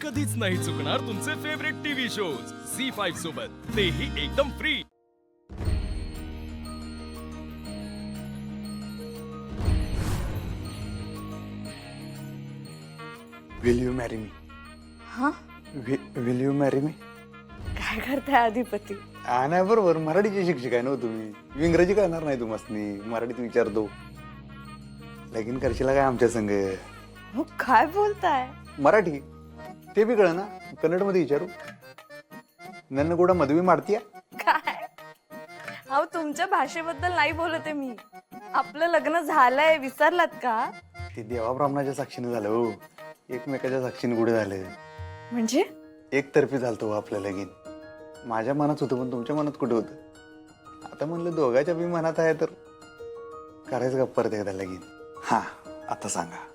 कधीच नाही चुकणार तुमचे फेवरेट टीव्ही शोज झी5 सोबत, तेही एकदम free. Will you marry me? हाँ विल यू मॅरी मी? काय करताय अधिपती? नाही बरोबर, मराठीची शिक्षक आहे ना हो तुम्ही, इंग्रजी कळणार नाही तुम्हाला, मराठीत विचारतो। लगीन करशील काय आमच्या संग? हो काय बोलताय? मराठी ते बी कळ ना, कन्नड मध्ये विचारू। नन्न ಕೂಡ मधवी मारतीया? काय? अहो तुमच्या भाषेबद्दल नाही बोलते मी, आपलं लग्न झालंय विसरलात का? ते देवा ब्राह्मणाच्या साक्षीने झालं हो, एकमेकाच्या साक्षीने कुठे झालं? म्हणजे एकतर्फी झालतो हो आपलं लगीन। माझ्या मनात होतं पण तुमच्या मनात कुठे होतं? आता म्हणलं दोघांच्या बी मनात आहे तर करायचं का परत एकदा लगीन? हा आता सांगा,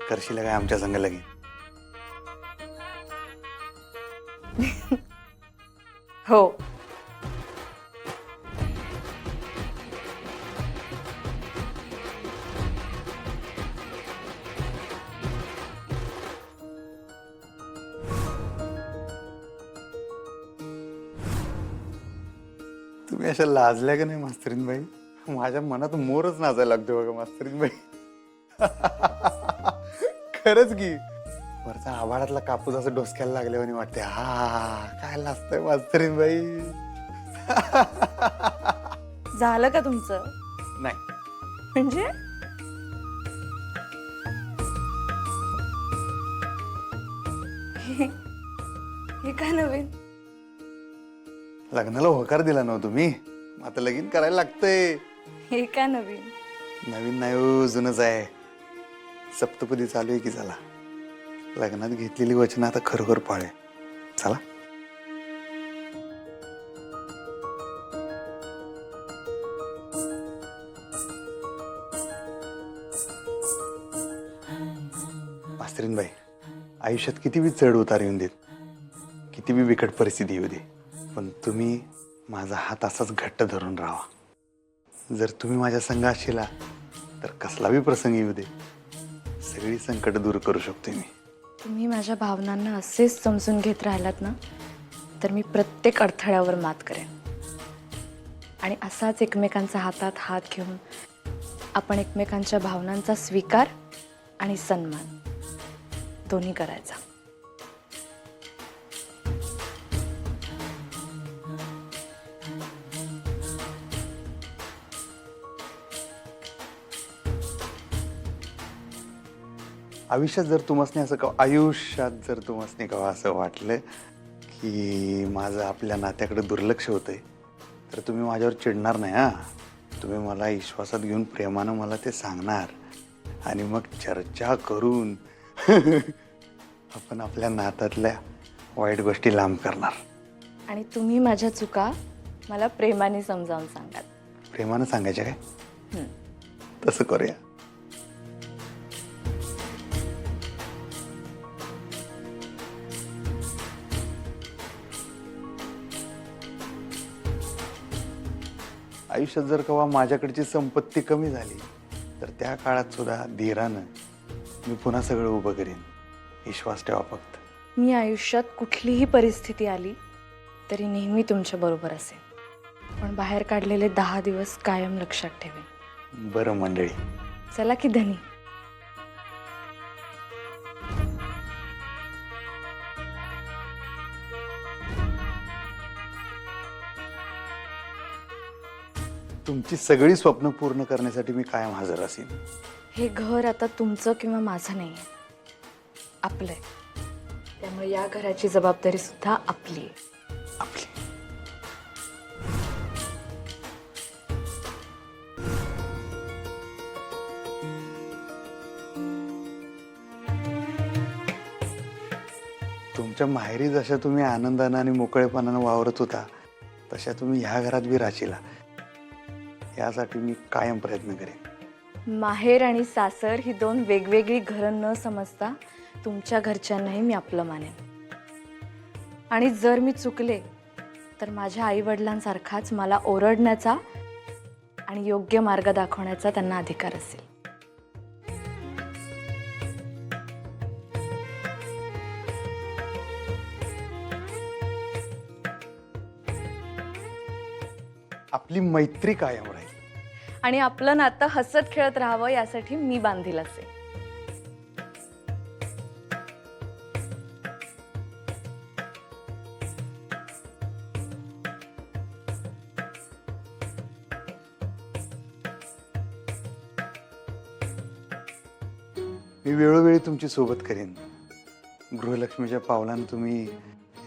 करशील काय आमच्या संग लगीन? हो तुम्ही अशा लाजल्या का नाही मास्तरीन बाई? माझ्या मनात मोरच नाचायला लागतो बघा मास्तरीन बाई। खरंच की वरचा आभाळातला कापूस असं डोसक्याला लागल्यावानी वाटते। हा काय लाजतंय मास्तरीन बाई? झालं का तुमचं? नाही म्हणजे हे काय नवीन? लग्नाला होकार दिला ना तुम्ही, आता लगीन करायला लागतंय। हे काय नवीन? नवीन नाही हो, जुनच आहे। सप्तपदी चालू आहे की चला, लग्नात घेतलेली वचनं आता खरोखर पाळे। चला मास्तरीन बाई, आयुष्यात किती बी चढ उतार येऊन देत, किती बी बिकट परिस्थिती येऊ दे, पण तुम्ही माझा हात असाच घट्ट धरून राहा। जर तुम्ही माझ्या संग असशीला तर कसला बी प्रसंग येऊ दे, सगळी संकट दूर करू शकतो मी। तुम्ही माझ्या भावनांना असेच समजून घेत राहिलात ना, तर मी प्रत्येक अडथळ्यावर मात करेन आणि असाच एकमेकांचा हातात हात घेऊन आपण एकमेकांच्या भावनांचा स्वीकार आणि सन्मान दोन्ही करायचा। आयुष्यात जर तुम्हासने का असं वाटलं की माझं आपल्या नात्याकडे दुर्लक्ष होतंय, तर तुम्ही माझ्यावर चिडणार नाही हा। तुम्ही मला विश्वासात घेऊन प्रेमानं मला ते सांगणार आणि मग चर्चा करून आपण आपल्या नात्यातल्या वाईट गोष्टी लांब करणार। आणि तुम्ही माझ्या चुका मला प्रेमाने समजावून सांगाल। प्रेमानं सांगायच्या काय? तसं करूया। आयुष्यात जर कवा माझ्याकडची संपत्ती कमी झाली तर त्या काळात सुद्धा धीरानं मी पुन्हा सगळं उभं करीन, विश्वास ठेवा फक्त। मी आयुष्यात कुठलीही परिस्थिती आली तरी नेहमी तुमच्या बरोबर असेल, पण बाहेर काढलेले 10 दिवस कायम लक्षात ठेवेन। बरं मंडळी, चला की धनी। तुमची सगळी स्वप्न पूर्ण करण्यासाठी मी कायम हजर असेन। हे घर आता तुमचं किंवा माझं नाही, आपलंय, त्यामुळे या घराची जबाबदारी सुद्धा आपली आहे। आपली तुमच्या माहेरी जशा तुम्ही आनंदानं आणि मोकळेपणानं वावरत होता, तशा तुम्ही ह्या घरात बी राहशीला, यासाठी मी कायम प्रयत्न करेन। माहेर आणि सासर ही 2 वेगवेगळी घरं न समजता तुमच्या घरच्यांनाही मी आपलं मानेन। आणि जर मी चुकले तर माझ्या आई-वडिलांसारखाच मला ओरडण्याचा आणि योग्य मार्ग दाखवण्याचा त्यांना अधिकार असेल। आपली मैत्री कायम राहील. आणि आपलं नातं हसत खेळत राहावं यासाठी मी बांधील असे. मी वेळोवेळी तुमची सोबत करीन. गृहलक्ष्मीच्या पावलानं तुम्ही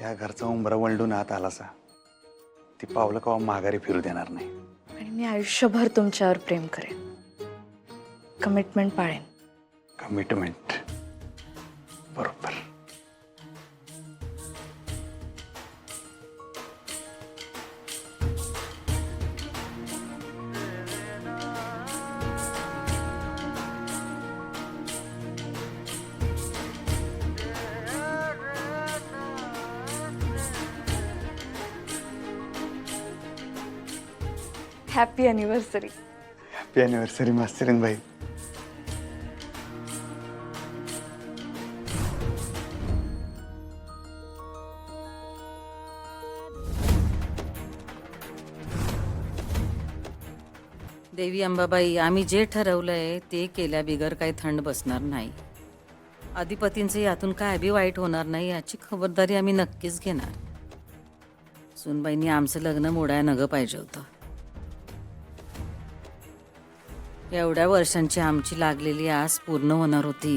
या घरचा उंबरा वळडून आत आलासा, ती पावलं कवा माघारी फिरू देणार नाही. आणि मी आयुष्यभर तुमच्यावर प्रेम करेन, कमिटमेंट पाळेन. कमिटमेंट बरोबर. Happy anniversary. हॅपी अॅनिव्हर्सरी मास्तरीन बाई. देवी अंबाबाई, आम्ही जे ठरवलंय ते केल्या बिगर काही थंड बसणार नाही. अधिपतींचे यातून काय बी वाईट होणार नाही याची खबरदारी आम्ही नक्कीच घेणार. सुनबाईंनी आमचं लग्न मोडायला नगं पाहिजे होतं. एवढ्या वर्षांची आमची लागलेली आस पूर्ण होणार होती.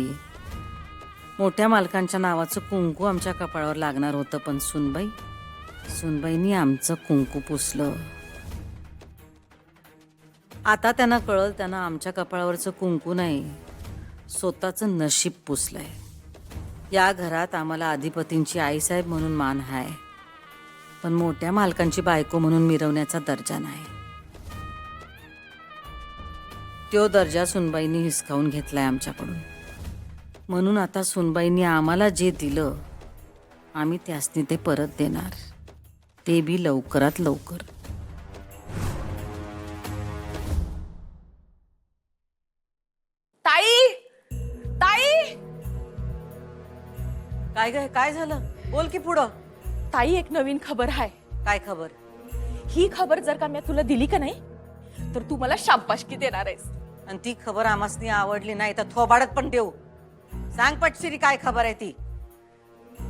मोठ्या मालकांच्या नावाचं कुंकू आमच्या कपाळावर लागणार होतं, पण सुनबाईंनी आमचं कुंकू पुसलं. आता त्यांना कळलं, त्यांना आमच्या कपाळावरचं कुंकू नाही, स्वतःचं नशीब पुसलंय. या घरात आम्हाला अधिपतींची आईसाहेब म्हणून मान आहे, पण मोठ्या मालकांची बायको म्हणून मिरवण्याचा दर्जा नाही. तो दर्जा सुनबाईंनी हिसकावून घेतलाय आमच्याकडून. म्हणून आता सुनबाईंनी आम्हाला जे दिलं आम्ही त्यासनी ते परत देणार, ते बी लवकरात लवकर. ताई, ताई, काय झालं? बोल की पुढं. ताई, एक नवीन खबर आहे. काय खबर? ही खबर जर का मी तुला दिली का नाही तर तू मला शाबासकी देणार आहेस. आणि ती खबर आमासनी आवडली नाही तर थोबाडत पण देऊ. सांग पटशिरी काय खबर आहे ती.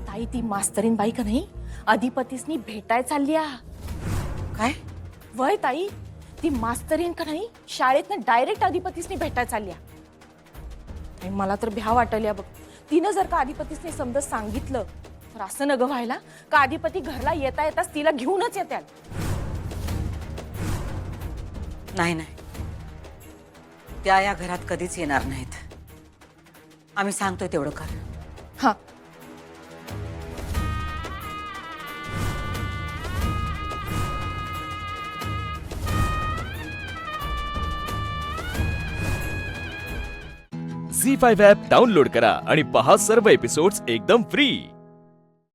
ताई, ती मास्तरीन बाई का नाही अधिपतीसनी भेटाय चालल्या. काय? वय ताई, ती मास्तरीन का नाही शाळेतनं डायरेक्ट अधिपतीसनी भेटाय चालल्या. आणि मला तर भ्या वाटल्या बघ. तिनं जर का अधिपतीसनी समजा सांगितलं तर असं नग व्हायला का अधिपती घरला येता येताच तिला घेऊनच येत्याल. नाही, त्या या घरात कधीच येणार नाहीत. आम्ही सांगतोय तेवढं कर. हा, झी5 ॲप डाउनलोड करा आणि पहा सर्व एपिसोड्स एकदम फ्री.